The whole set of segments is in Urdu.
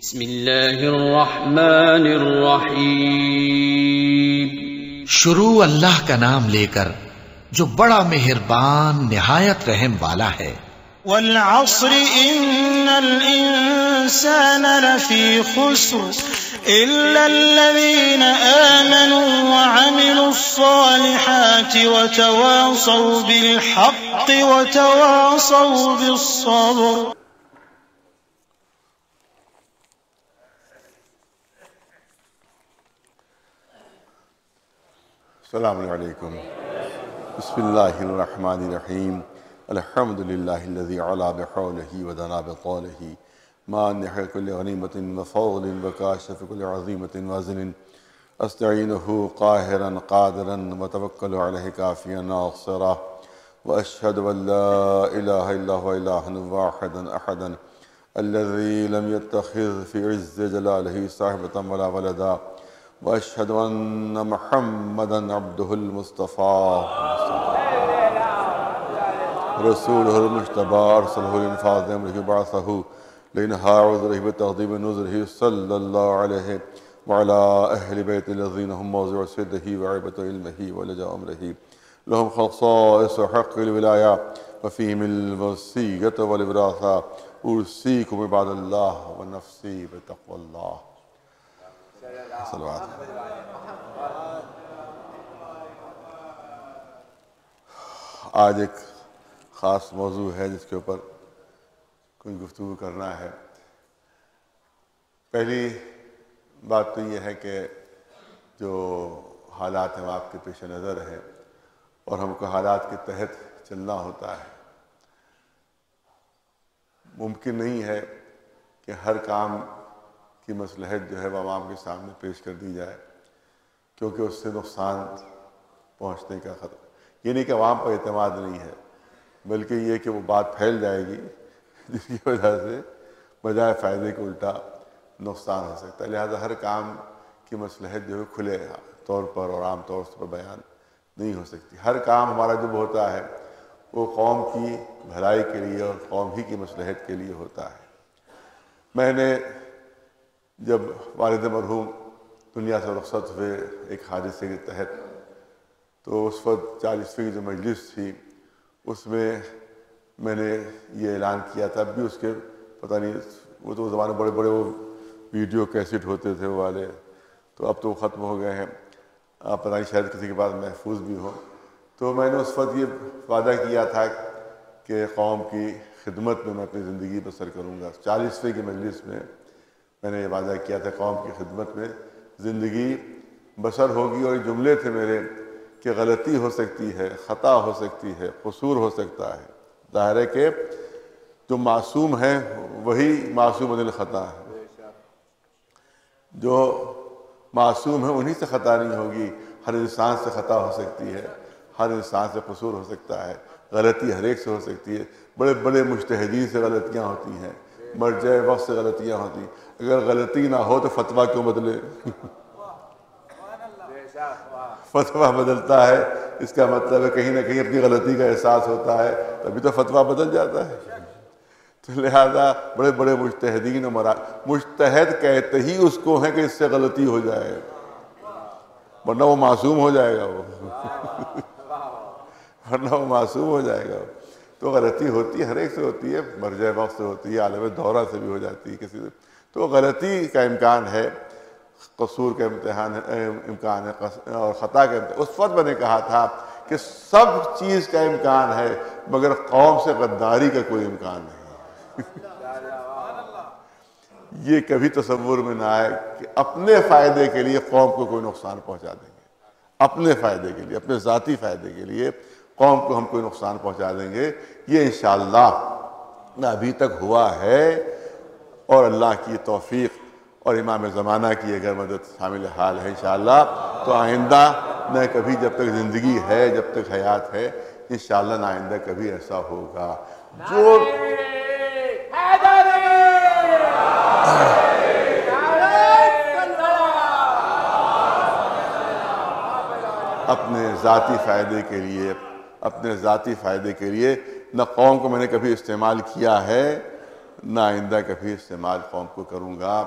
بسم اللہ الرحمن الرحیم۔ شروع اللہ کا نام لے کر جو بڑا مہربان نہایت رحم والا ہے۔ والعصر ان الانسان لفی خسر الا الذین آمنوا وعملوا الصالحات وتواصوا بالحق وتواصوا بالصبر۔ السلام علیکم۔ بسم اللہ الرحمن الرحیم۔ الحمد للہ الذی علا بحولہ ودنا بطولہ مانح کل غنیمت وفضل وکاشف کل عظیمت وزن استعینہ قاہرا قادرا وتوکل علیہ کافیا ناصرا واشہد ان لا الہ الا هو الہ واحدا احدا الذی لم يتخذ فی عز جلالہ صاحبة ولا ولدا واشهد ان محمدا عبده المصطفى رسوله المجتبى ارسله لانفاذ امره بعثه لانهاء عذره بتعظيم نذره صلى الله عليه وعلى اهل بيت الذين هم موضع سده وعبة علمه ولجا امره لهم خصائص حق الولايه وفيهم الوصيه والوراثه اوصيكم عباد الله ونفسي بتقوى الله۔ آج ایک خاص موضوع ہے جس کے اوپر کوئی گفتگو کرنا ہے۔ پہلی بات تو یہ ہے کہ جو حالات ہیں وہ آپ کے پیش نظر ہیں اور ہم کو حالات کے تحت چلنا ہوتا ہے۔ ممکن نہیں ہے کہ ہر کام کی مصلحت جو ہے وہ عوام کے سامنے پیش کر دی جائے، کیونکہ اس سے نقصان پہنچنے کا خطرہ۔ یہ نہیں کہ عوام پر اعتماد نہیں ہے، بلکہ یہ کہ وہ بات پھیل جائے گی جس کی وجہ سے بجائے فائدے کے الٹا نقصان ہو سکتا ہے۔ لہذا ہر کام کی مصلحت جو ہے کھلے طور پر اور عام طور پر بیان نہیں ہو سکتی۔ ہر کام ہمارا جب ہوتا ہے وہ قوم کی بھلائی کے لیے اور قوم ہی کی مصلحت کے لیے ہوتا ہے۔ میں نے جب والد مرحوم دنیا سے رخصت ہوئے ایک حادثے کے تحت، تو اس وقت 40ویں جو مجلس تھی اس میں میں نے یہ اعلان کیا تھا۔ اب بھی اس کے پتہ نہیں، وہ تو زمانے بڑے بڑے وہ ویڈیو کیسٹ ہوتے تھے وہ والے، تو اب تو وہ ختم ہو گئے ہیں، پتہ نہیں شاید کسی کے پاس محفوظ بھی ہو۔ تو میں نے اس وقت یہ وعدہ کیا تھا کہ قوم کی خدمت میں اپنی زندگی بسر کروں گا۔ 40ویں کی مجلس میں میں نے یہ وعدہ کیا تھا قوم کی خدمت میں زندگی بسر ہوگی، اور یہ جملے تھے میرے کہ غلطی ہو سکتی ہے، خطا ہو سکتی ہے، قصور ہو سکتا ہے۔ ظاہر ہے کہ جو معصوم ہیں وہی معصوم عن الخطا ہے، جو معصوم ہیں انہی سے خطا نہیں ہوگی۔ ہر انسان سے خطا ہو سکتی ہے، ہر انسان سے قصور ہو سکتا ہے، غلطی ہر ایک سے ہو سکتی ہے۔ بڑے بڑے مجتہدین سے غلطیاں ہوتی ہیں، مرجع وقت سے غلطیاں ہوتی ہیں۔ اگر غلطی نہ ہو تو فتویٰ کیوں بدلے؟ فتویٰ بدلتا ہے، اس کا مطلب ہے کہیں نہ کہیں اپنی غلطی کا احساس ہوتا ہے، تبھی تو فتویٰ بدل جاتا ہے۔ تو لہذا بڑے بڑے مجتہدین مجتہد کہتے ہی اس کو ہیں کہ اس سے غلطی ہو جائے، ورنہ وہ معصوم ہو جائے گا، ورنہ وہ معصوم ہو جائے گا۔ تو غلطی ہوتی ہے، ہر ایک سے ہوتی ہے، مرجع وقت سے ہوتی ہے، عالم دورہ سے بھی ہو جاتی ہے کسی سے۔ تو غلطی کا امکان ہے، قصور کا امکان ہے، اور خطا کا امکان۔ اس وقت میں نے کہا تھا کہ سب چیز کا امکان ہے مگر قوم سے غداری کا کوئی امکان نہیں۔ یہ کبھی تصور میں نہ آئے کہ اپنے فائدے کے لیے قوم کو کوئی نقصان پہنچا دیں گے، اپنے فائدے کے لیے، اپنے ذاتی فائدے کے لیے قوم کو ہم کوئی نقصان پہنچا دیں گے۔ یہ انشاءاللہ نہ ابھی تک ہوا ہے، اور اللہ کی توفیق اور امام زمانہ کی اگر مدد شامل حال ہے انشاءاللہ، تو آئندہ نہ کبھی، جب تک زندگی ہے، جب تک حیات ہے، انشاءاللہ نہ آئندہ کبھی ایسا ہوگا۔ جو اپنے ذاتی فائدے کے لیے، اپنے ذاتی فائدے کے لیے نہ قوم کو میں نے کبھی استعمال کیا ہے نہ آئندہ کبھی استعمال قوم کو کروں گا۔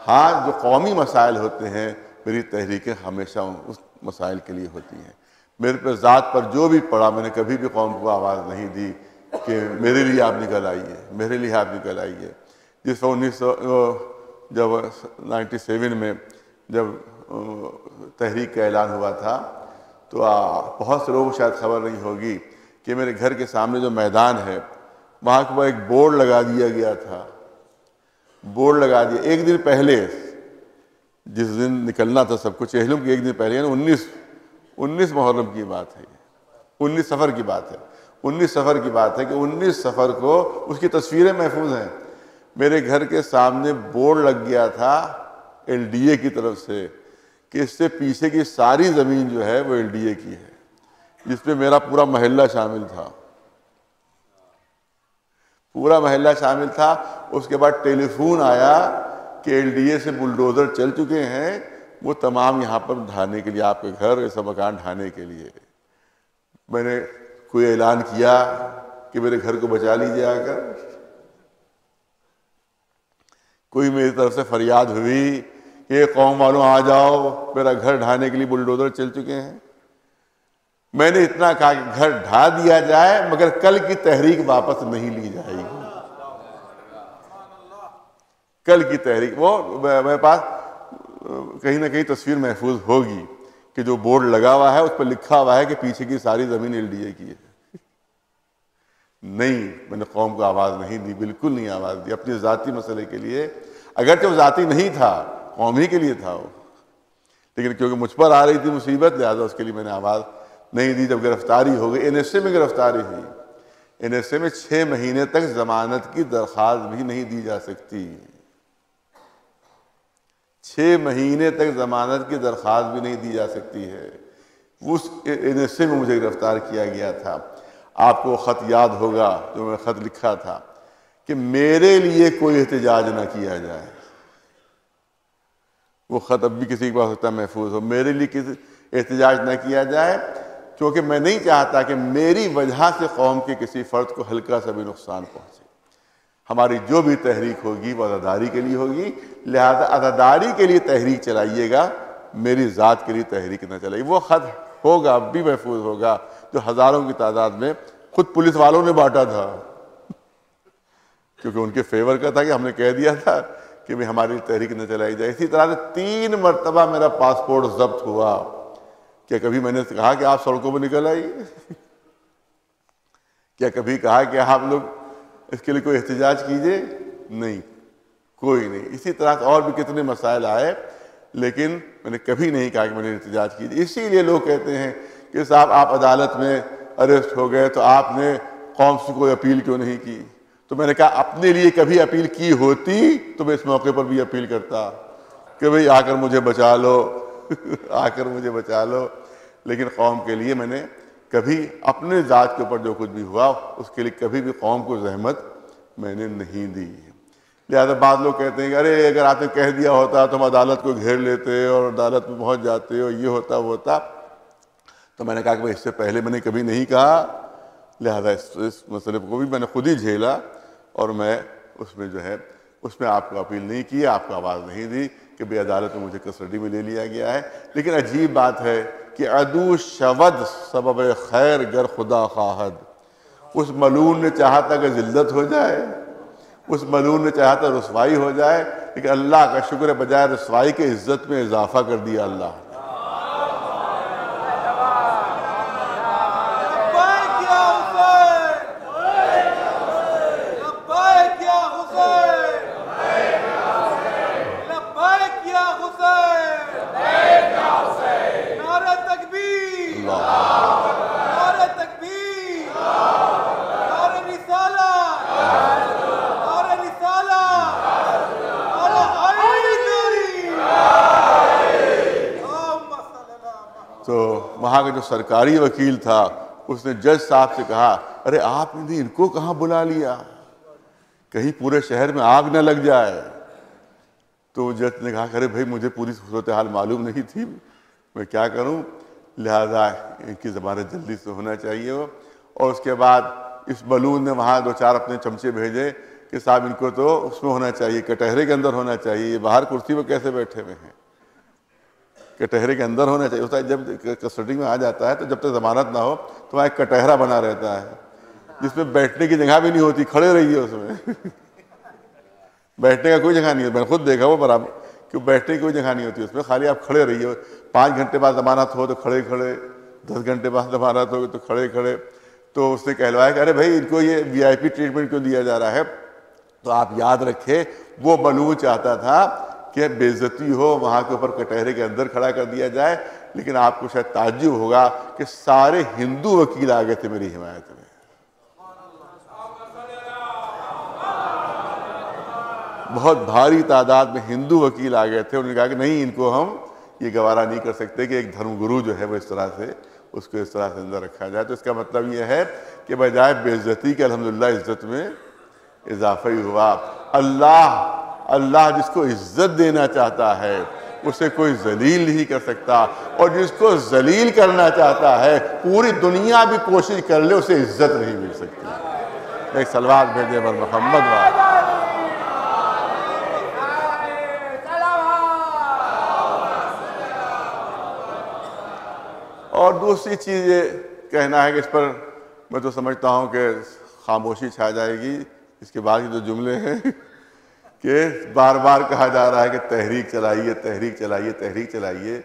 ہاں جو قومی مسائل ہوتے ہیں میری تحریکیں ہمیشہ اس مسائل کے لیے ہوتی ہیں۔ میرے پہ ذات پر جو بھی پڑا میں نے کبھی بھی قوم کو آواز نہیں دی کہ میرے لیے آپ نکل آئیے، میرے لیے آپ نکل آئیے۔ جس جب 97 میں جب تحریک کا اعلان ہوا تھا تو بہت سے لوگوں کو شاید خبر نہیں ہوگی کہ میرے گھر کے سامنے جو میدان ہے وہاں کو ایک بورڈ لگا دیا گیا تھا، بورڈ لگا دیا ایک دن پہلے، جس دن نکلنا تھا سب کچھ چہلم کی ایک دن پہلے، یعنی 19 محرم کی بات ہے، 19 صفر کی بات ہے، 19 صفر کی بات ہے کہ 19 صفر کو اس کی تصویریں محفوظ ہیں۔ میرے گھر کے سامنے بورڈ لگ گیا تھا LDA کی طرف سے کہ اس سے پیچھے کی ساری زمین جو ہے وہ LDA کی ہے، جس پہ میرا پورا محلہ شامل تھا، پورا محلہ شامل تھا۔ اس کے بعد ٹیلی فون آیا کہ LDA سے بلڈوزر چل چکے ہیں، وہ تمام یہاں پر ڈھانے کے لیے، آپ کے گھر ایسا مکان ڈھانے کے لیے۔ میں نے کوئی اعلان کیا کہ میرے گھر کو بچا لیجیے آ کر، کوئی میری طرف سے فریاد ہوئی کہ قوم والوں آ جاؤ میرا گھر ڈھانے کے لیے بلڈوزر چل چکے ہیں؟ میں نے اتنا کہا کہ گھر ڈھا دیا جائے مگر کل کی تحریک واپس نہیں لی جائے گی۔ کل کی تحریک وہ میرے پاس کہیں نہ کہیں تصویر محفوظ ہوگی کہ جو بورڈ لگا ہوا ہے اس پر لکھا ہوا ہے کہ پیچھے کی ساری زمین LDA کی ہے۔ نہیں، میں نے قوم کو آواز نہیں دی، بالکل نہیں آواز دی اپنے ذاتی مسئلے کے لیے، اگرچہ وہ ذاتی نہیں تھا، قوم ہی کے لیے تھا وہ، لیکن کیونکہ مجھ پر آ رہی تھی مصیبت لہٰذا اس کے لیے میں نے آواز نہیں دی۔ جب گرفتاری ہو گئی، NSA میں گرفتاری ہوئی، NSA میں 6 مہینے تک ضمانت کی درخواست بھی نہیں دی جا سکتی، 6 مہینے تک ضمانت کی درخواست بھی نہیں دی جا سکتی ہے۔ اس NSA میں مجھے گرفتار کیا گیا تھا۔ آپ کو خط یاد ہوگا جو میں خط لکھا تھا کہ میرے لیے کوئی احتجاج نہ کیا جائے، وہ خط اب بھی کسی کے پاس ہوتا محفوظ ہو، میرے لیے کسی احتجاج نہ کیا جائے کیونکہ میں نہیں چاہتا کہ میری وجہ سے قوم کے کسی فرد کو ہلکا سا بھی نقصان پہنچے۔ ہماری جو بھی تحریک ہوگی وہ عزاداری کے لیے ہوگی، لہذا عزاداری کے لیے تحریک چلائیے گا، میری ذات کے لیے تحریک نہ چلائیے۔ وہ خط ہوگا، اب بھی محفوظ ہوگا، جو ہزاروں کی تعداد میں خود پولیس والوں نے بانٹا تھا، کیونکہ ان کے فیور کا تھا کہ ہم نے کہہ دیا تھا کہ بھی ہماری تحریک نہ چلائی جائے۔ اسی طرح سے 3 مرتبہ میرا پاسپورٹ ضبط ہوا۔ کیا کبھی میں نے کہا کہ آپ سڑکوں پہ نکل آئیے؟ کیا کبھی کہا کہ آپ لوگ اس کے لیے کوئی احتجاج کیجئے؟ نہیں، کوئی نہیں۔ اسی طرح سے اور بھی کتنے مسائل آئے، لیکن میں نے کبھی نہیں کہا کہ میں نے احتجاج کیجئے۔ اسی لیے لوگ کہتے ہیں کہ صاحب آپ عدالت میں اریسٹ ہو گئے تو آپ نے قوم سے کوئی اپیل کیوں نہیں کی؟ تو میں نے کہا اپنے لیے کبھی اپیل کی ہوتی تو میں اس موقع پر بھی اپیل کرتا کہ بھئی آ کر مجھے بچا لو، آ کر مجھے بچا لو، لیکن قوم کے لیے میں نے کبھی اپنے ذات کے اوپر جو کچھ بھی ہوا اس کے لیے کبھی بھی قوم کو زحمت میں نے نہیں دی۔ لہذا بعض لوگ کہتے ہیں کہ ارے اگر آپ نے کہہ دیا ہوتا تو ہم عدالت کو گھیر لیتے اور عدالت میں پہنچ جاتے اور یہ ہوتا وہ ہوتا۔ تو میں نے کہا کہ اس سے پہلے میں نے کبھی نہیں کہا، لہذا اس مسئلے کو بھی میں نے خود ہی جھیلا اور میں اس میں جو ہے اس میں آپ کو اپیل نہیں کی، آپ کو آواز نہیں دی کہ بے عدالت میں مجھے کسٹڈی میں لے لیا گیا ہے۔ لیکن عجیب بات ہے کہ عدو شود سبب خیر گر خدا خواہد، اس ملعون نے چاہا تھا کہ ذلت ہو جائے، اس ملعون نے چاہا تھا رسوائی ہو جائے، لیکن اللہ کا شکر ہے بجائے رسوائی کے عزت میں اضافہ کر دیا اللہ۔ تو وہاں کا جو سرکاری وکیل تھا اس نے جج صاحب سے کہا ارے آپ نے ان کو کہاں بلا لیا، کہیں پورے شہر میں آگ نہ لگ جائے۔ تو جج نے کہا کہ ارے بھائی مجھے پوری صورتحال معلوم نہیں تھی، میں کیا کروں، لہذا ان کی ضمانت جلدی سے ہونا چاہیے ہو۔ اور اس کے بعد اس ملعون نے وہاں 2-4 اپنے چمچے بھیجے کہ صاحب ان کو تو اس میں ہونا چاہیے، کٹہرے کے اندر ہونا چاہیے، یہ باہر کرسی پہ کیسے بیٹھے ہوئے ہیں، کٹہرے کے اندر ہونا چاہیے. ہوتا ہے جب کسٹڈی میں آ جاتا ہے تو جب تک ضمانت نہ ہو تو وہاں ایک کٹہرا بنا رہتا ہے جس میں بیٹھنے کی جگہ بھی نہیں ہوتی، کھڑے رہیے اس میں بیٹھنے کا کوئی جگہ نہیں ہوتی. میں نے خود دیکھا وہ برابر کہ بیٹھنے کی کوئی جگہ نہیں ہوتی اس میں، خالی آپ کھڑے رہیے. 5 گھنٹے بعد ضمانت ہو تو کھڑے کھڑے، 10 گھنٹے بعد ضمانت ہو تو کھڑے کھڑے. تو اس نے کہلوایا کہ ارے بھائی ان کو یہ VIP ٹریٹمنٹ کیوں دیا جا رہا ہے؟ تو آپ یاد رکھیں وہ بلوچ چاہتا تھا کہ بے عزتی ہو، وہاں کے اوپر کٹہرے کے اندر کھڑا کر دیا جائے. لیکن آپ کو شاید تعجب ہوگا کہ سارے ہندو وکیل آ گئے تھے میری حمایت میں. بہت بھاری تعداد میں ہندو وکیل آ گئے تھے. انہوں نے کہا کہ نہیں، ان کو ہم یہ گوارا نہیں کر سکتے کہ ایک دھرم گرو جو ہے وہ اس طرح سے اس کو اس طرح سے اندر رکھا جائے. تو اس کا مطلب یہ ہے کہ بجائے بے عزتی کے الحمدللہ عزت میں اضافہ ہی ہوا. اللہ جس کو عزت دینا چاہتا ہے اسے کوئی ذلیل نہیں کر سکتا، اور جس کو ذلیل کرنا چاہتا ہے پوری دنیا بھی کوشش کر لے اسے عزت نہیں مل سکتی. ایک صلوات بھیجے بر محمد وعلیہ. اور دوسری چیز یہ کہنا ہے کہ اس پر میں تو سمجھتا ہوں کہ خاموشی چھا جائے گی. اس کے بعد جو جملے ہیں کہ بار بار کہا جا رہا ہے کہ تحریک چلائیے، تحریک چلائیے، تحریک چلائیے.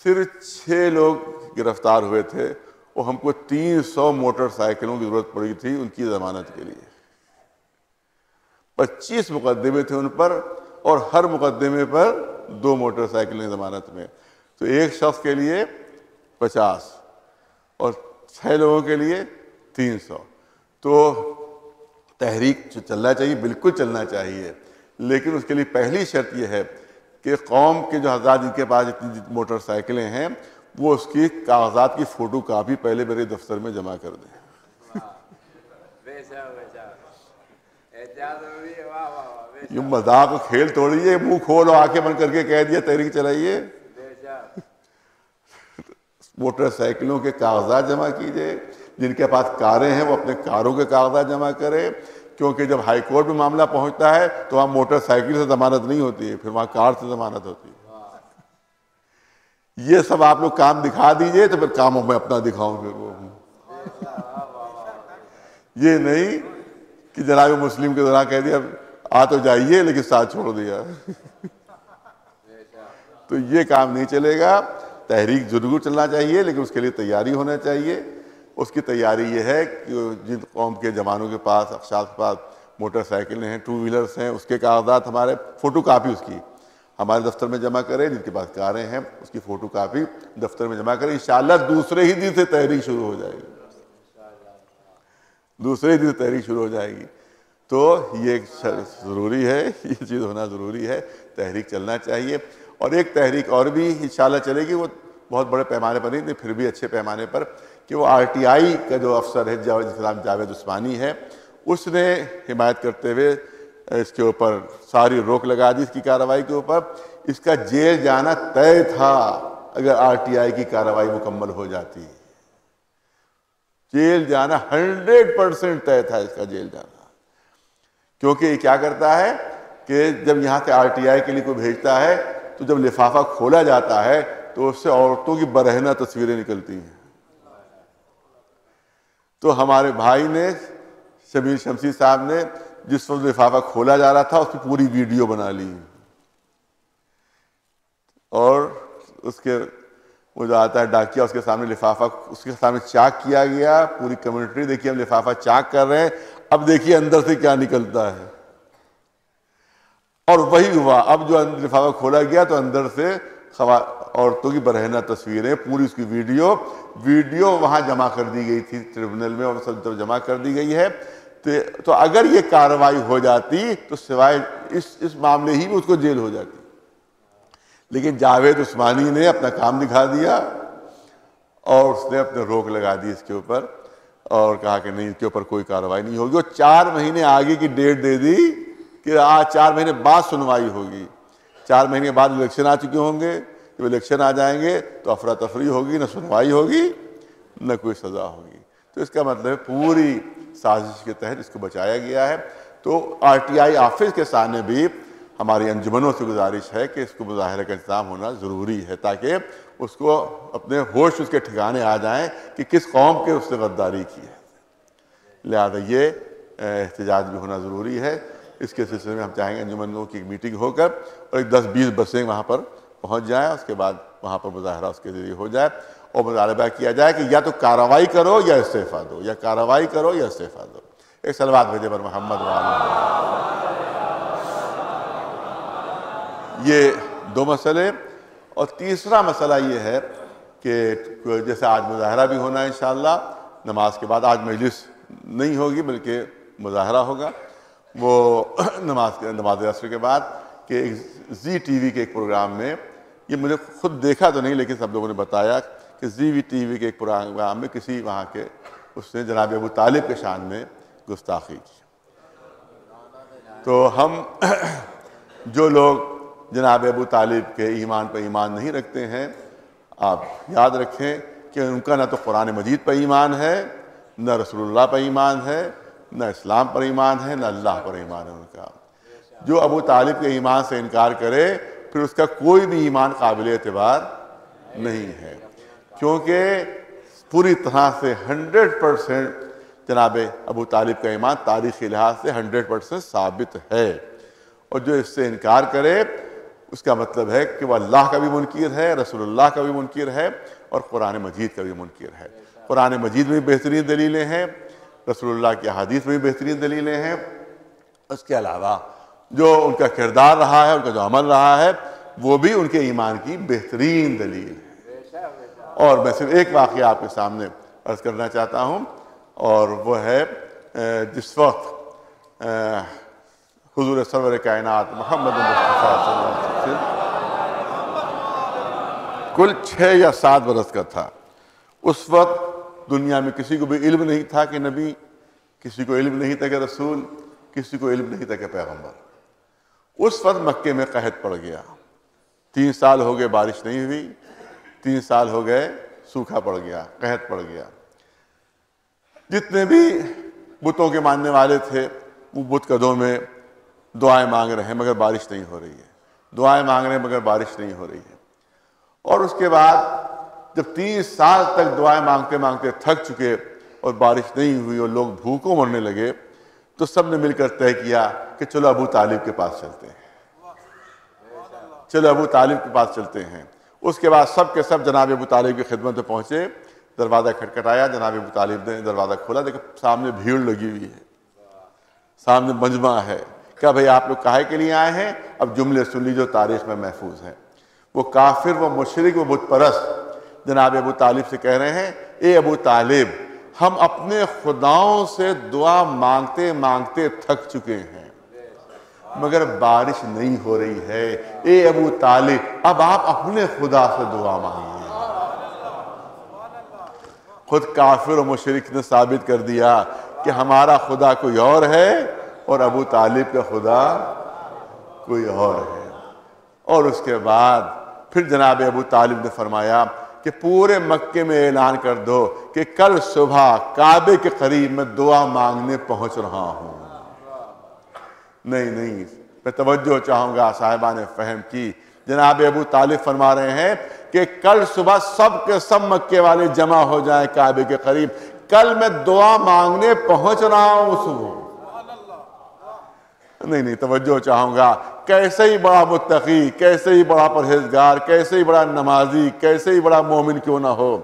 صرف 6 لوگ گرفتار ہوئے تھے اور ہم کو 300 موٹر سائیکلوں کی ضرورت پڑی تھی ان کی ضمانت کے لیے. 25 مقدمے تھے ان پر، اور ہر مقدمے پر 2 موٹر سائیکلیں ضمانت میں. تو ایک شخص کے لیے 50 اور 6 لوگوں کے لیے 300. تو تحریک چلنا چاہیے، بالکل چلنا چاہیے، لیکن اس کے لیے پہلی شرط یہ ہے کہ قوم کے جو حضرات جن کے پاس اتنی موٹر سائیکلیں ہیں وہ اس کی کاغذات کی فوٹو کاپی پہلے میرے دفتر میں جمع کر دیں. یہ مذاق کھیل توڑیے، منہ کھولو آنکھیں بند کر کے کہہ دیا تحریک چلائیے. موٹر سائیکلوں کے کاغذات جمع کیجئے. جن کے پاس کاریں ہیں وہ اپنے کاروں کے کاغذات جمع کریں، کیونکہ جب ہائی کورٹ میں معاملہ پہنچتا ہے تو وہاں موٹر سائیکل سے ضمانت نہیں ہوتی ہے، پھر وہاں کار سے ضمانت ہوتی ہے. یہ سب آپ لوگ کام دکھا دیجئے تو پھر کاموں میں اپنا دکھاؤں. پھر وہ یہ نہیں کہ جناب مسلم کے ذرا کہہ دیا آ تو جائیے لیکن ساتھ چھوڑ دیا. تو یہ کام نہیں چلے گا. تحریک ضرور چلنا چاہیے لیکن اس کے لیے تیاری ہونا چاہیے. اس کی تیاری یہ ہے کہ جن قوم کے جوانوں کے پاس، افشاس کے پاس موٹر سائیکلیں ہیں، 2 ویلرز ہیں، اس کے کاغذات ہمارے فوٹو کاپی اس کی ہمارے دفتر میں جمع کریں. جن کے پاس کاریں ہیں اس کی فوٹو کاپی دفتر میں جمع کریں. انشاءاللہ دوسرے ہی دن سے تحریک شروع ہو جائے گی. دوسرے دن سے تحریک شروع ہو جائے گی. تو یہ ضروری ہے، یہ چیز ہونا ضروری ہے. تحریک چلنا چاہیے. اور ایک تحریک اور بھی انشاءاللہ چلے گی، وہ بہت بڑے پیمانے پر نہیں پھر بھی اچھے پیمانے پر، کہ وہ RTI کا جو افسر ہے جاوید عثمانی ہے، اس نے حمایت کرتے ہوئے اس کے اوپر ساری روک لگا دی اس کی کارروائی کے اوپر. اس کا جیل جانا طے تھا اگر RTI کی کارروائی مکمل ہو جاتی. جیل جانا 100% طے تھا اس کا جیل جانا. کیونکہ یہ کیا کرتا ہے کہ جب یہاں سے RTI کے لیے کوئی بھیجتا ہے تو جب لفافہ کھولا جاتا ہے تو اس سے عورتوں کی برہنہ تصویریں نکلتی ہیں. تو ہمارے بھائی نے، شبیر شمسی صاحب نے، جس وقت لفافہ کھولا جا رہا تھا اس کی پوری ویڈیو بنا لی، اور اس کے وہ جو آتا ہے ڈاکیا اس کے سامنے لفافہ اس کے سامنے چاک کیا گیا. پوری کمیونٹی دیکھیے ہم لفافہ چاک کر رہے ہیں، اب دیکھیے اندر سے کیا نکلتا ہے. اور وہی ہوا. اب جو لفافہ کھولا گیا تو اندر سے عورتوں کی برہنہ تصویریں، پوری اس کی ویڈیو وہاں جمع کر دی گئی تھی ٹریبونل میں، اور سب جمع کر دی گئی ہے. تو اگر یہ کارروائی ہو جاتی تو سوائے اس معاملے ہی میں اس کو جیل ہو جاتی. لیکن جاوید عثمانی نے اپنا کام دکھا دیا اور اس نے اپنے روک لگا دی اس کے اوپر، اور کہا کہ نہیں اس کے اوپر کوئی کارروائی نہیں ہوگی. اور 4 مہینے آگے کی ڈیٹ دے دی کہ آج 4 مہینے بعد سنوائی ہوگی. 4 مہینے بعد الیکشن آ چکے ہوں گے. جب الیکشن آ جائیں گے تو افراتفری ہوگی، نہ سنوائی ہوگی نہ کوئی سزا ہوگی. تو اس کا مطلب پوری سازش کے تحت اس کو بچایا گیا ہے. تو RTI آفس کے سامنے بھی ہماری انجمنوں سے گزارش ہے کہ اس کو مظاہرے کا انتظام ہونا ضروری ہے، تاکہ اس کو اپنے ہوش اس کے ٹھکانے آ جائیں کہ کس قوم کے اس سے غداری کی ہے۔ لہذا یہ احتجاج بھی ہونا ضروری ہے۔ اس کے سلسلے میں ہم چاہیں گے انجمنوں کی ایک میٹنگ ہو کر اور ایک 10-20 بسیں وہاں پر پہنچ جائیں، اس کے بعد وہاں پر مظاہرہ اس کے ذریعے ہو جائے اور مطالبہ کیا جائے کہ یا تو کارروائی کرو یا استعفیٰ دو، یا کارروائی کرو یا استعفیٰ دو۔ ایک صلوات بھیجے پر محمد یہ 2 مسئلے۔ اور تیسرا مسئلہ یہ ہے کہ جیسے آج مظاہرہ بھی ہونا ہے انشاءاللہ، نماز کے بعد آج مجلس نہیں ہوگی بلکہ مظاہرہ ہوگا، وہ نماز عصر کے بعد، کہ زی ٹی وی کے ایک پروگرام میں، یہ مجھے خود دیکھا تو نہیں لیکن سب لوگوں نے بتایا کہ زی ٹی وی کے ایک پروگرام میں کسی وہاں کے اس نے جناب ابو طالب کے شان میں گستاخی کی۔ تو ہم جو لوگ جناب ابو طالب کے ایمان پر ایمان نہیں رکھتے ہیں، آپ یاد رکھیں کہ ان کا نہ تو قرآن مجید پر ایمان ہے، نہ رسول اللہ پر ایمان ہے، نہ اسلام پر ایمان ہے، نہ اللہ پر ایمان ہے ان کا۔ جو ابو طالب کے ایمان سے انکار کرے پھر اس کا کوئی بھی ایمان قابل اعتبار نہیں ہے، کیونکہ پوری طرح سے 100% جناب ابو طالب کا ایمان تاریخی لحاظ سے 100% ثابت ہے، اور جو اس سے انکار کرے اس کا مطلب ہے کہ وہ اللہ کا بھی منکر ہے، رسول اللہ کا بھی منکر ہے، اور قرآن مجید کا بھی منکر ہے۔ قرآن مجید میں بھی بہترین دلیلیں ہیں، رسول اللہ کی احادیث میں بھی بہترین دلیلیں ہیں، اس کے علاوہ جو ان کا کردار رہا ہے، ان کا جو عمل رہا ہے، وہ بھی ان کے ایمان کی بہترین دلیل ہے۔ اور میں صرف ایک واقعہ آپ کے سامنے عرض کرنا چاہتا ہوں، اور وہ ہے جس وقت حضور سرور کائنات محمد مصطفیٰ صلی اللہ علیہ وسلم کل 6 یا 7 برس کا تھا، اس وقت دنیا میں کسی کو بھی علم نہیں تھا کہ نبی، کسی کو علم نہیں تھا کہ رسول، کسی کو علم نہیں تھا کہ پیغمبر۔ اس وقت مکے میں قحط پڑ گیا، 3 سال ہو گئے بارش نہیں ہوئی، 3 سال ہو گئے سوکھا پڑ گیا، قحط پڑ گیا۔ جتنے بھی بتوں کے ماننے والے تھے وہ بت قدوں میں دعائیں مانگ رہے ہیں مگر بارش نہیں ہو رہی ہے، دعائیں مانگ رہے ہیں مگر بارش نہیں ہو رہی ہے۔ اور اس کے بعد جب 3 سال تک دعائیں مانگتے مانگتے تھک چکے اور بارش نہیں ہوئی اور لوگ بھوکوں مرنے لگے، تو سب نے مل کر طے کیا کہ چلو ابو طالب کے پاس چلتے ہیں، چلو ابو طالب کے پاس چلتے ہیں۔ اس کے بعد سب کے سب جناب ابو طالب کی خدمت میں پہنچے، دروازہ کھٹکھٹایا، جناب ابو طالب نے دروازہ کھولا، دیکھا سامنے بھیڑ لگی ہوئی ہے، سامنے مجمع ہے۔ کہا بھئی آپ لوگ کاہے کے لیے آئے ہیں؟ اب جملے سن لی جو تاریخ میں محفوظ ہیں۔ وہ کافر، وہ مشرک، وہ بت پرست جناب ابو طالب سے کہہ رہے ہیں، اے ابو طالب، ہم اپنے خداؤں سے دعا مانگتے مانگتے تھک چکے ہیں مگر بارش نہیں ہو رہی ہے، اے ابو طالب اب آپ اپنے خدا سے دعا مانگیں۔ خود کافر و مشرک نے ثابت کر دیا کہ ہمارا خدا کوئی اور ہے اور ابو طالب کا خدا کوئی اور ہے۔ اور اس کے بعد پھر جناب ابو طالب نے فرمایا کہ پورے مکے میں اعلان کر دو کہ کل صبح کعبے کے قریب میں دعا مانگنے پہنچ رہا ہوں۔ نہیں، میں توجہ چاہوں گا صاحبان فہم کی، جناب ابو طالب فرما رہے ہیں کہ کل صبح سب کے سب مکے والے جمع ہو جائیں کعبے کے قریب، کل میں دعا مانگنے پہنچ رہا ہوں صبح۔ نہیں، توجہ چاہوں گا، کیسے ہی بڑا متقی، کیسے ہی بڑا پرہیزگار، کیسے ہی بڑا نمازی، کیسے ہی بڑا مومن کیوں نہ ہو،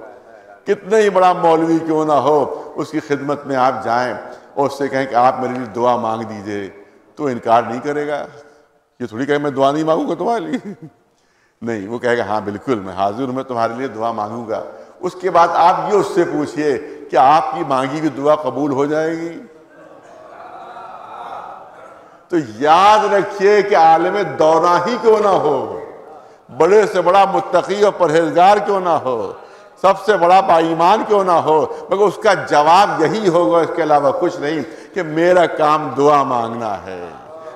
کتنے ہی بڑا مولوی کیوں نہ ہو، اس کی خدمت میں آپ جائیں اور اس سے کہیں کہ آپ میرے لیے دعا مانگ دیجئے، تو انکار نہیں کرے گا۔ یہ تھوڑی کہے میں دعا نہیں مانگوں گا تمہارے لیے، نہیں، وہ کہے گا ہاں بالکل میں حاضر ہوں، میں تمہارے لیے دعا مانگوں گا۔ اس کے بعد آپ یہ اس سے پوچھئے کہ آپ کی مانگی ہوئی دعا قبول ہو جائے گی؟ تو یاد رکھیے کہ عالم دورہ ہی کیوں نہ ہو، بڑے سے بڑا متقی اور پرہیزگار کیوں نہ ہو، سب سے بڑا با ایمان کیوں نہ ہو، مگر اس کا جواب یہی ہوگا، اس کے علاوہ کچھ نہیں، کہ میرا کام دعا مانگنا ہے،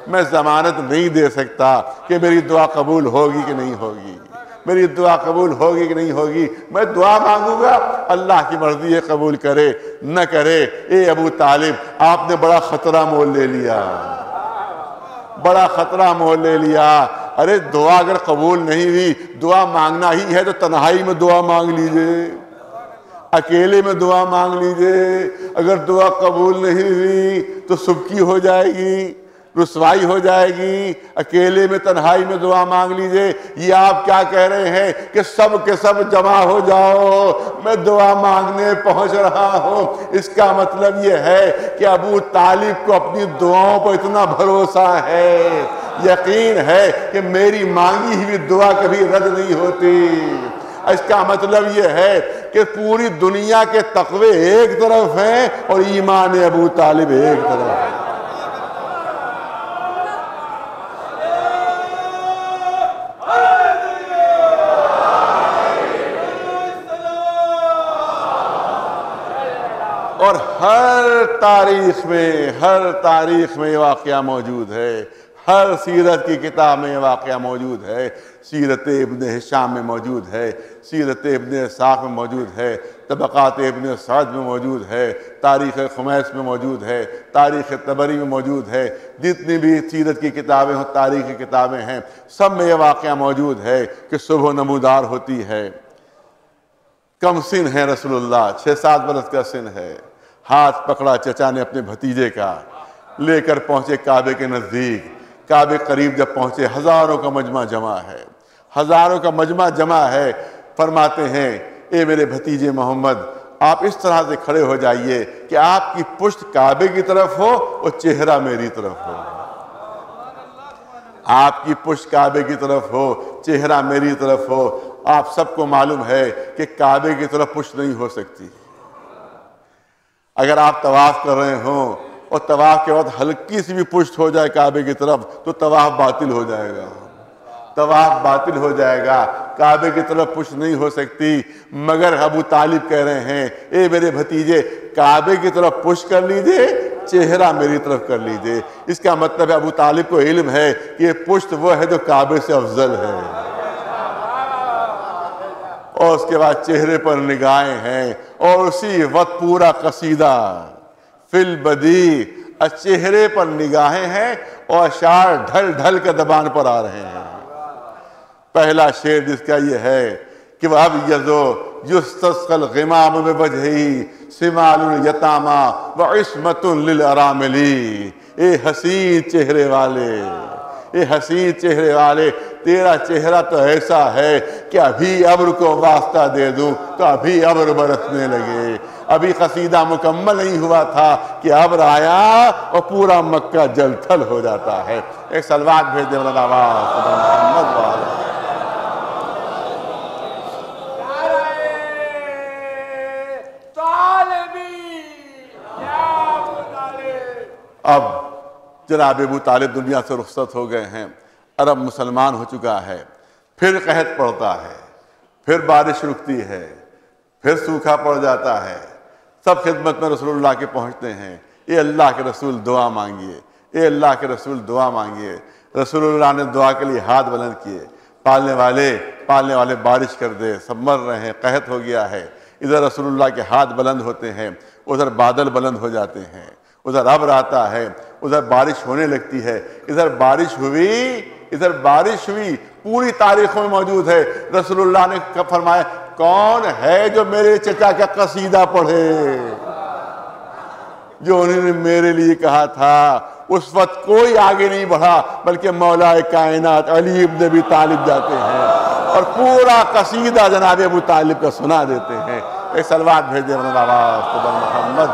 میں ضمانت نہیں دے سکتا کہ میری دعا قبول ہوگی کہ نہیں ہوگی، میری دعا قبول ہوگی کہ نہیں ہوگی، میں دعا مانگوں گا، اللہ کی مرضی ہے قبول کرے نہ کرے۔ اے ابو طالب، آپ نے بڑا خطرہ مول لے لیا، بڑا خطرہ مول لے لیا. ارے دعا اگر قبول نہیں ہوئی، دعا مانگنا ہی ہے تو تنہائی میں دعا مانگ لیجئے، اکیلے میں دعا مانگ لیجئے. اگر دعا قبول نہیں ہوئی تو سبکی ہو جائے گی، رسوائی ہو جائے گی. اکیلے میں تنہائی میں دعا مانگ لیجئے. یہ آپ کیا کہہ رہے ہیں کہ سب کے سب جمع ہو جاؤ، میں دعا مانگنے پہنچ رہا ہوں. اس کا مطلب یہ ہے کہ ابو طالب کو اپنی دعاؤں پر اتنا بھروسہ ہے، یقین ہے کہ میری مانگی ہوئی دعا کبھی رد نہیں ہوتی. اس کا مطلب یہ ہے کہ پوری دنیا کے تقوی ایک طرف ہیں اور ایمان ابو طالب ایک طرف ہے. اور ہر تاریخ میں یہ واقعہ موجود ہے، ہر سیرت کی کتاب میں یہ واقعہ موجود ہے. سیرت ابن ہشام میں موجود ہے، سیرت ابن اسحاق میں موجود ہے، طبقات ابن سعد میں موجود ہے، تاریخ خمیس میں موجود ہے، تاریخ طبری میں موجود ہے. جتنی بھی سیرت کی کتابیں اور تاریخ کی کتابیں ہیں سب میں یہ واقعہ موجود ہے کہ صبح نمودار ہوتی ہے. کم سن ہے رسول اللہ، 6-7 برس کا سن ہے. ہاتھ پکڑا چچا نے اپنے بھتیجے کا، لے کر پہنچے کعبے کے نزدیک. کعبے قریب جب پہنچے ہزاروں کا مجمع جمع ہے، ہزاروں کا مجمع جمع ہے. فرماتے ہیں اے میرے بھتیجے محمد، آپ اس طرح سے کھڑے ہو جائیے کہ آپ کی پشت کعبے کی طرف ہو اور چہرہ میری طرف ہو. آپ کی پشت کعبے کی طرف ہو، چہرہ میری طرف ہو. آپ سب کو معلوم ہے کہ کعبے کی طرف پشت نہیں ہو سکتی. اگر آپ طواف کر رہے ہوں اور طواف کے بعد ہلکی سی بھی پشت ہو جائے کعبے کی طرف تو طواف باطل ہو جائے گا، طواف باطل ہو جائے گا. کعبے کی طرف پشت نہیں ہو سکتی. مگر ابو طالب کہہ رہے ہیں اے میرے بھتیجے، کعبے کی طرف پشت کر لیجئے، چہرہ میری طرف کر لیجئے. اس کا مطلب ہے ابو طالب کو علم ہے کہ یہ پشت وہ ہے جو کعبے سے افضل ہے. اور اس کے بعد چہرے پر نگاہیں ہیں اور اسی وقت پورا قصیدہ فی البدی، چہرے پر نگاہیں ہیں اور اشعار ڈھل ڈھل کے زبان پر آ رہے ہیں. پہلا شعر جس کا یہ ہے کہ وہ اب یزو یستسقى الغمام بوجہی سمال الیتاما وعصمت للاراملی. اے حسین چہرے والے، اے حسین چہرے والے، تیرا چہرہ تو ایسا ہے کہ ابھی ابر کو واسطہ دے دوں تو ابھی ابر برسنے لگے. ابھی قصیدہ مکمل نہیں ہوا تھا کہ ابر آیا اور پورا مکہ جل تھل ہو جاتا ہے. ایک صلوات بھیج دے مولانا محمد والا. اب جناب ابو طالب دنیا سے رخصت ہو گئے ہیں، عرب مسلمان ہو چکا ہے. پھر قحط پڑتا ہے، پھر بارش رکتی ہے، پھر سوکھا پڑ جاتا ہے. سب خدمت میں رسول اللہ کے پہنچتے ہیں. اے اللہ کے رسول دعا مانگیے، اے اللہ کے رسول دعا مانگیے. رسول اللہ نے دعا کے لیے ہاتھ بلند کیے. پالنے والے بارش کر دے، سب مر رہے ہیں، قحط ہو گیا ہے. ادھر رسول اللہ کے ہاتھ بلند ہوتے ہیں، ادھر بادل بلند ہو جاتے ہیں، ادھر ابر آتا ہے، ادھر بارش ہونے لگتی ہے. ادھر بارش ہوئی پوری تاریخوں میں موجود ہے. رسول اللہ نے فرمایا کون ہے جو میرے چچا کا قصیدہ پڑھے جو انہوں نے میرے لیے کہا تھا. اس وقت کوئی آگے نہیں بڑھا بلکہ مولا کائنات علی ابن ابی طالب جاتے ہیں اور پورا قصیدہ جناب ابو طالب کا سنا دیتے ہیں. ایک صلوات بھیج دے محمد،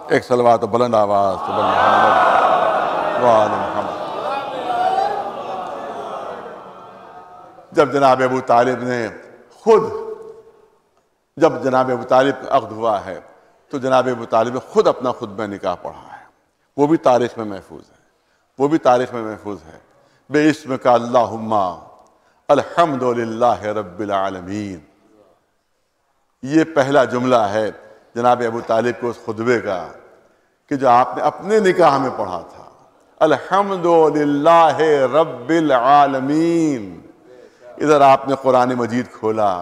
ایک صلوات بلند آواز محمد. جب جناب ابو طالب نے جب جناب ابو طالب کا عقد ہوا ہے تو جناب ابو طالب نے خود اپنا خطبہ نکاح پڑھا ہے. وہ بھی تاریخ میں محفوظ ہے. بے اسمک اللہم الحمدللہ رب العالمین. یہ پہلا جملہ ہے جناب ابو طالب کو اس خطبے کا کہ جو آپ نے اپنے نکاح میں پڑھا تھا. الحمدللہ رب العالمین. ادھر آپ نے قرآن مجید کھولا،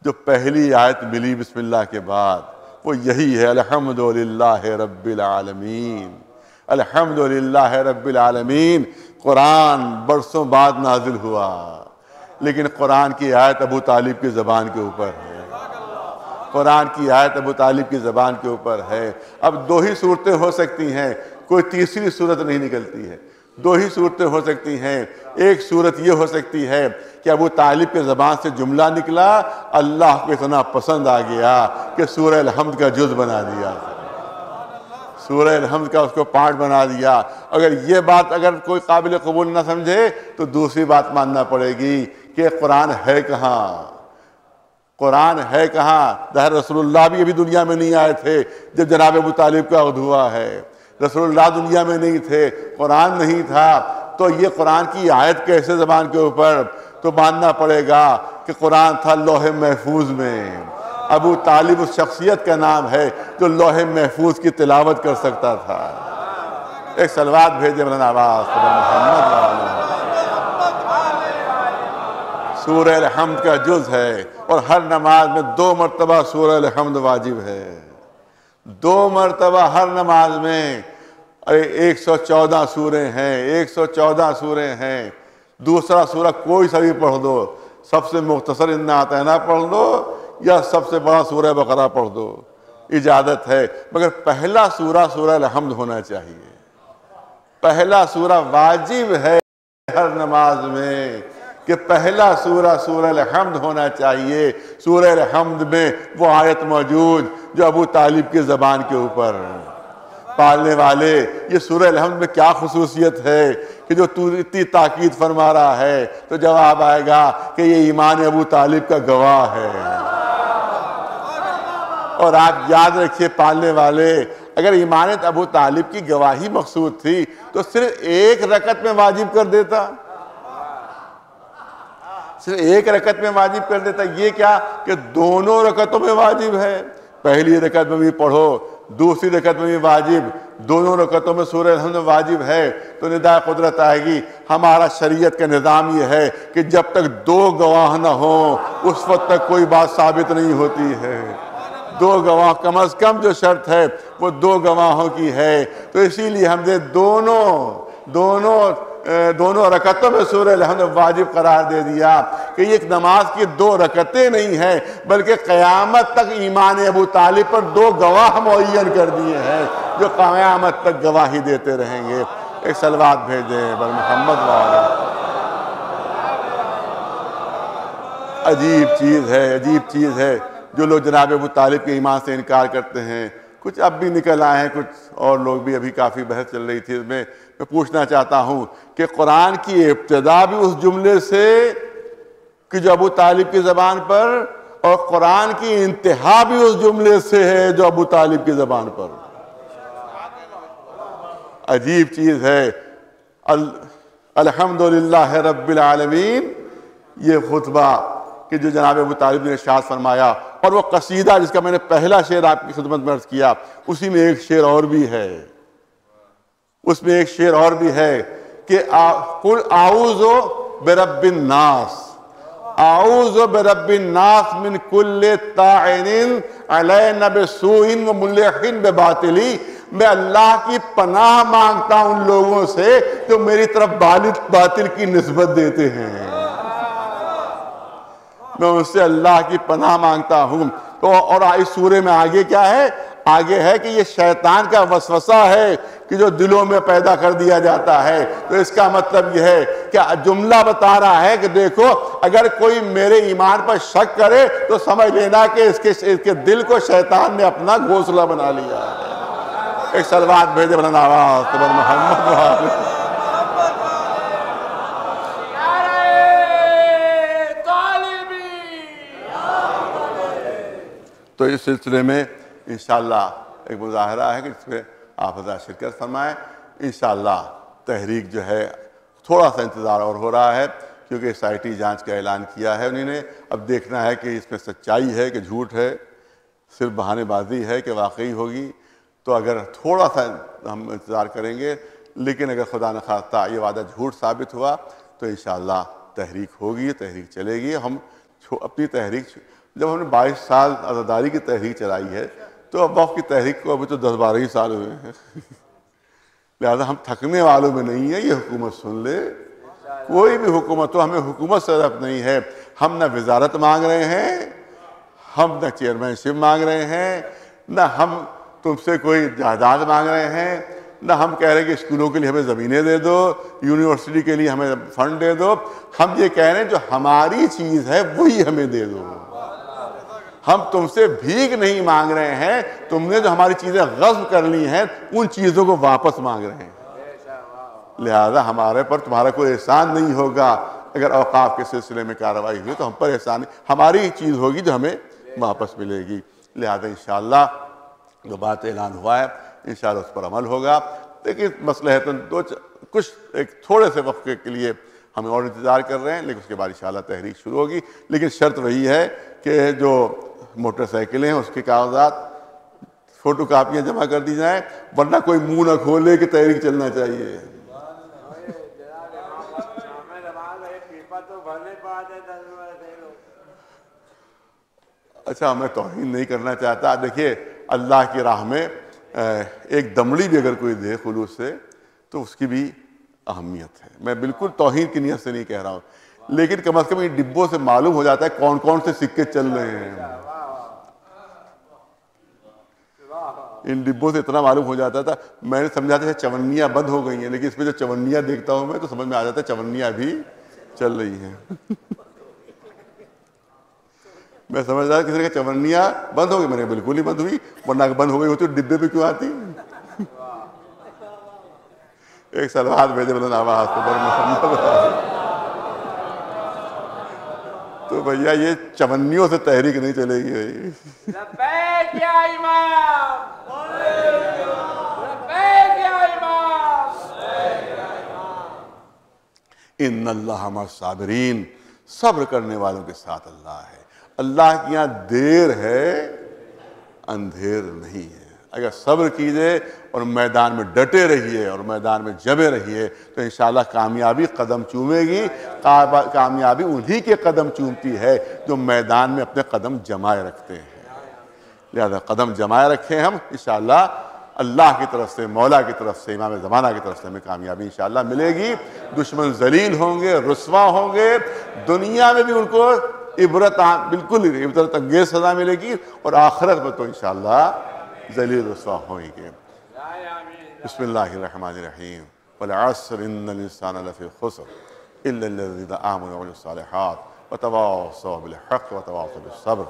جو پہلی آیت ملی بسم اللہ کے بعد وہ یہی ہے الحمدللہ رب العالمین، الحمدللہ رب العالمین۔ قرآن برسوں بعد نازل ہوا، لیکن قرآن کی آیت ابو طالب کی زبان کے اوپر ہے، قرآن کی آیت ابو طالب کی زبان کے اوپر ہے۔ اب دو ہی صورتیں ہو سکتی ہیں، کوئی تیسری صورت نہیں نکلتی ہے، دو ہی صورتیں ہو سکتی ہیں۔ ایک صورت یہ ہو سکتی ہے کہ ابو طالب کے زبان سے جملہ نکلا، اللہ کو اتنا پسند آ گیا کہ سورہ الحمد کا جز بنا دیا، سورہ الحمد کا اس کو پارٹ بنا دیا۔ اگر یہ بات اگر کوئی قابل قبول نہ سمجھے تو دوسری بات ماننا پڑے گی کہ قرآن ہے کہاں، قرآن ہے کہاں؟ ظاہر رسول اللہ بھی ابھی دنیا میں نہیں آئے تھے جب جناب ابو طالب کا عہد ہوا ہے، رسول اللہ دنیا میں نہیں تھے، قرآن نہیں تھا، تو یہ قرآن کی آیت کیسے زبان کے اوپر؟ تو ماننا پڑے گا کہ قرآن تھا لوح محفوظ میں۔ ابو طالب اس شخصیت کا نام ہے جو لوح محفوظ کی تلاوت کر سکتا تھا۔ ایک صلوات بھیجے مولانا عباس محمد والے۔ سورہ الحمد کا جز ہے اور ہر نماز میں 2 مرتبہ سورہ الحمد واجب ہے، 2 مرتبہ ہر نماز میں۔ 114 سورے ہیں، 114 سورے ہیں۔ دوسرا سورہ کوئی سا بھی پڑھ دو، سب سے مختصر انا اعطینہ پڑھ دو یا سب سے بڑا سورہ بقرہ پڑھ دو، اجازت ہے، مگر پہلا سورہ سورہ الحمد ہونا چاہیے۔ پہلا سورہ واجب ہے ہر نماز میں کہ پہلا سورہ سورہ الحمد ہونا چاہیے۔ سورہ الحمد میں وہ آیت موجود جو ابو طالب کی زبان کے اوپر۔ پالنے والے، یہ سورہ الحمد میں کیا خصوصیت ہے کہ جو تو اتنی تاکید فرما رہا ہے؟ تو جواب آئے گا کہ یہ ایمان ابو طالب کا گواہ ہے۔ اور آپ یاد رکھیے پالنے والے، اگر ایمان ابو طالب کی گواہی مقصود تھی تو صرف 1 رکعت میں واجب کر دیتا، صرف 1 رکعت میں واجب کر دیتا۔ یہ کیا کہ دونوں رکعتوں میں واجب ہے، پہلی رکعت میں بھی پڑھو، دوسری رکعت میں بھی واجب، دونوں رکعتوں میں سورہ الحمد واجب ہے، تو نداء قدرت آئے گی۔ ہمارا شریعت کا نظام یہ ہے کہ جب تک 2 گواہ نہ ہوں اس وقت تک کوئی بات ثابت نہیں ہوتی ہے۔ 2 گواہ کم از کم جو شرط ہے وہ 2 گواہوں کی ہے، تو اسی لیے ہم نے دونوں رکعتوں میں سورہ الحمد واجب قرار دے دیا کہ یہ ایک نماز کی 2 رکعتیں نہیں ہیں بلکہ قیامت تک ایمان ابو طالب پر 2 گواہ معین کر دیے ہیں جو قیامت تک گواہی دیتے رہیں گے۔ ایک صلوات بھیجیں بر محمد والے۔ عجیب چیز ہے جو لوگ جناب ابو طالب کے ایمان سے انکار کرتے ہیں۔ کچھ اب بھی نکل آئے ہیں، کچھ اور لوگ بھی، ابھی کافی بحث چل رہی تھی اس میں پوچھنا چاہتا ہوں کہ قرآن کی ابتدا بھی اس جملے سے کہ جو ابو طالب کی زبان پر، اور قرآن کی انتہا بھی اس جملے سے ہے جو ابو طالب کی زبان پر۔ عجیب چیز ہے۔ الحمدللہ رب العالمین، یہ خطبہ کہ جو جناب ابو طالب نے ارشاد فرمایا، اور وہ قصیدہ جس کا میں نے پہلا شعر آپ کی خدمت میں عرض کیا، اسی میں ایک شعر اور بھی ہے، اس میں ایک شعر اور بھی ہے کہ قل اعوذ برب الناس، اعوذ برب الناس من کل طاعن علینا بسوء وملح بباطلی، میں اللہ کی پناہ مانگتا ہوں ان لوگوں سے جو میری طرف باطل کی نسبت دیتے ہیں، میں ان سے اللہ کی پناہ مانگتا ہوں۔ تو اور اس سورے میں آگے کیا ہے؟ آگے ہے کہ یہ شیطان کا وسوسہ ہے کہ جو دلوں میں پیدا کر دیا جاتا ہے۔ تو اس کا مطلب یہ ہے کہ جملہ بتا رہا ہے کہ دیکھو اگر کوئی میرے ایمان پر شک کرے تو سمجھ لینا کہ اس کے دل کو شیطان نے اپنا گھونسلہ بنا لیا ہے۔ ایک صلوات بھیجے مولانا عباس بر محمد والے۔ تو اس سلسلے میں انشاءاللہ ایک مظاہرہ ہے کہ اس میں آپ حضرات شرکت فرمائیں۔ انشاءاللہ تحریک جو ہے تھوڑا سا انتظار اور ہو رہا ہے کیونکہ ایس آئی ٹی جانچ کا اعلان کیا ہے انہوں نے، اب دیکھنا ہے کہ اس میں سچائی ہے کہ جھوٹ ہے، صرف بہانے بازی ہے کہ واقعی ہوگی۔ تو اگر تھوڑا سا ہم انتظار کریں گے، لیکن اگر خدا نخواستہ یہ وعدہ جھوٹ ثابت ہوا تو انشاءاللہ تحریک ہوگی، تحریک چلے گی۔ ہم اپنی تحریک، جب ہم نے 22 سال عزاداری کی تحریک چلائی ہے تو اب وقت کی تحریک کو ابھی تو 10-12 ہی سال ہوئے ہیں، لہذا ہم تھکنے والوں میں نہیں ہیں. یہ حکومت سن لے، کوئی بھی حکومت تو ہمیں حکومت سے ربط نہیں ہے. ہم نہ وزارت مانگ رہے ہیں، ہم نہ چیئرمین شپ مانگ رہے ہیں، نہ ہم تم سے کوئی جائیداد مانگ رہے ہیں، نہ ہم کہہ رہے ہیں کہ اسکولوں کے لیے ہمیں زمینیں دے دو، یونیورسٹی کے لیے ہمیں فنڈ دے دو. ہم یہ کہہ رہے ہیں جو ہماری چیز ہے وہی ہمیں دے دو. ہم تم سے بھیک نہیں مانگ رہے ہیں، تم نے جو ہماری چیزیں غصب کر لی ہیں ان چیزوں کو واپس مانگ رہے ہیں. لہذا ہمارے پر تمہارا کوئی احسان نہیں ہوگا. اگر اوقاف کے سلسلے میں کارروائی ہوئی تو ہم پر احسان نہیں، ہماری ہی چیز ہوگی جو ہمیں واپس ملے گی. لہذا انشاءاللہ جو بات اعلان ہوا ہے انشاءاللہ اس پر عمل ہوگا. لیکن مسئلہ ہے تو کچھ ایک تھوڑے سے وقت کے لیے ہم اور انتظار کر رہے ہیں، لیکن اس کے بعد انشاءاللہ تحریک شروع ہوگی. لیکن شرط وہی ہے کہ جو موٹر سائیکلیں ہیں اس کے کاغذات فوٹو کاپیاں جمع کر دی جائیں، ورنہ کوئی منہ نہ کھولے کہ تحریک چلنا چاہیے. اچھا، میں توہین نہیں کرنا چاہتا. دیکھیے اللہ کی راہ میں ایک دمڑی بھی اگر کوئی دے خلوص سے تو اس کی بھی اہمیت ہے. میں بالکل توہین کی نیت سے نہیں کہہ رہا ہوں، لیکن کم از کم ان ڈبوں سے معلوم ہو جاتا ہے کون کون سے سکے چل رہے ہیں. ان ڈبوں سے اتنا معلوم ہو جاتا تھا. میں نے سمجھا تھا چونیاں بند ہو گئی ہیں، لیکن اس میں جو چونیاں دیکھتا ہوں میں تو سمجھ میں آ جاتا ہے چونیاں بھی چل رہی ہیں. میں سمجھ رہا کسی نے کہا چونیاں بند ہو گئی، میں نے بالکل ہی بند ہوئی، ورنہ اگر بند ہو گئی ہوتی تو ڈبے پہ کیوں آتی. ایک سلوات بھیجے بلند آواز تو بھیا یہ چونیوں سے تحریک نہیں چلے گی. لبیک یا امام، لبیک یا امام. ان اللہ مع الصابرین، صبر کرنے والوں کے ساتھ اللہ ہے. اللہ کی یہاں دیر ہے، اندھیر نہیں ہے. اگر صبر کیجئے اور میدان میں ڈٹے رہیے اور میدان میں جمے رہیے تو انشاءاللہ کامیابی قدم چومے گی. کامیابی انہی کے قدم چومتی ہے جو میدان میں اپنے قدم جمائے رکھتے ہیں. لہذا قدم جمائے رکھیں ہم، انشاءاللہ اللہ کی طرف سے، مولا کی طرف سے، امام زمانہ کی طرف سے ہمیں کامیابی انشاءاللہ ملے گی. دشمن ذلیل ہوں گے، رسوا ہوں گے، دنیا میں بھی ان کو بالکل عبرت انگیز سزا ملے گی، اور آخرت میں تو انشاءاللہ ذلیل رسوا ہوئیں گے. بسم اللہ الرحمن الرحیم. والعصر ان الانسان لفی خسر الا الذین آمنوا وعملوا الصالحات وتواصوا بالحق وتواصوا بالصبر.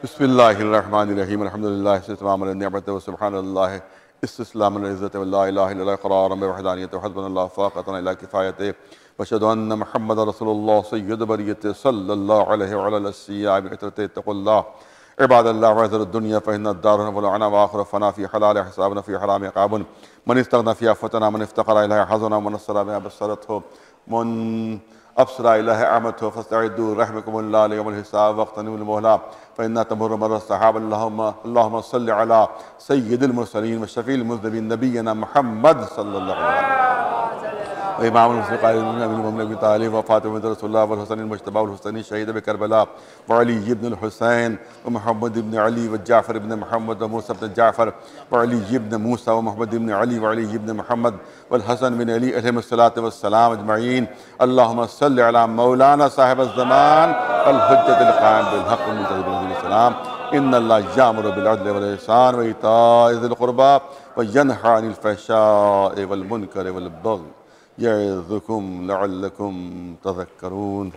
بسم اللہ الرحمن الرحیم. الحمدللہ استسلام علی النعمت و سبحان اللہ استسلام علی العزت و لا الہ الا اللہ اقرارا بوحدانیت و حسبنا اللہ فاقتنا الى کفایت واشہد ان محمد رسول اللہ سید بریت صلی اللہ علیہ وعلی السیاب عطرت اتقوا اللہ عباد اللہ وعذر الدنیا فإن الدار ولعنا وآخر فنا فی حلال حسابنا فی حرام عقاب من استغنى فی فتنا من افتقر الہ حزنا من نصر بها بصرته من ابصر الہ اعمته فاستعدوا رحمكم اللہ لیوم الحساب واغتنموا المہلہ فإنها تمر مر السحاب. اللهم صل على سيد المرسلين وشفيع المذنبين نبينا محمد صلى الله عليه وسلم وإمام المسلمين قائد المؤمنين بن طالب وفاطمة رسول الله والحسن المجتبى والحسين الشهيد بكربلاء وعلي بن الحسين ومحمد بن علي وجعفر بن محمد وموسى بن جعفر وعلي بن موسى ومحمد بن علي وعلي بن محمد والحسن بن علي عليهم الصلاة والسلام أجمعين. اللهم صل على مولانا صاحب الزمان الحجة القائم بالحق المنتظر السلام. ان اللہ یامر بالعدل والإحسان وإیتاء ذی القربى وینہی عن الفحشاء والمنکر والبغی یعظکم لعلکم تذکرون.